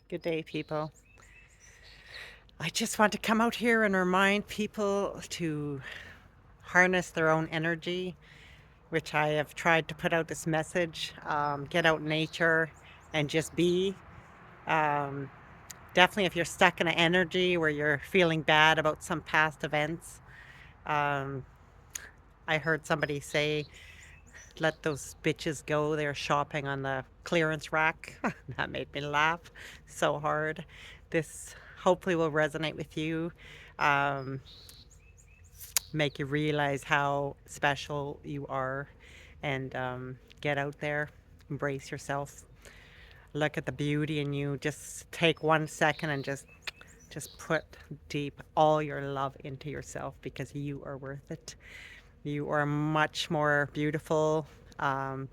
Good day, people. I just want to come out here and remind people to harness their own energy, which I have tried to put out this message. Get out in nature and just be. Um, Definitely, if you're stuck in an energy where you're feeling bad about some past events, um, I heard somebody say, let those bitches go. They're shopping on the clearance rack. That made me laugh so hard. This hopefully will resonate with you. Um, Make you realize how special you are, and get out there, embrace yourself, look at the beauty in you. Just take 1 second and just put deep all your love into yourself, because you are worth it. You are much more beautiful. um,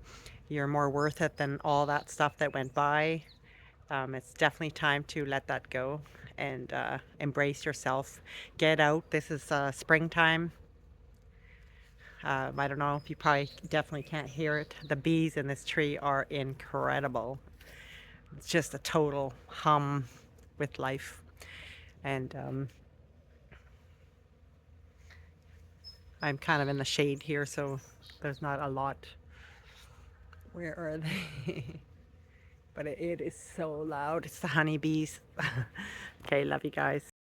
you're more worth it than all that stuff that went by. It's definitely time to let that go and embrace yourself. Get out. This is springtime. I don't know if you probably definitely can't hear it. The bees in this tree are incredible. It's just a total hum with life. And I'm kind of in the shade here, so there's not a lot. Where are they? But it is so loud. It's the honeybees. Okay, love you guys.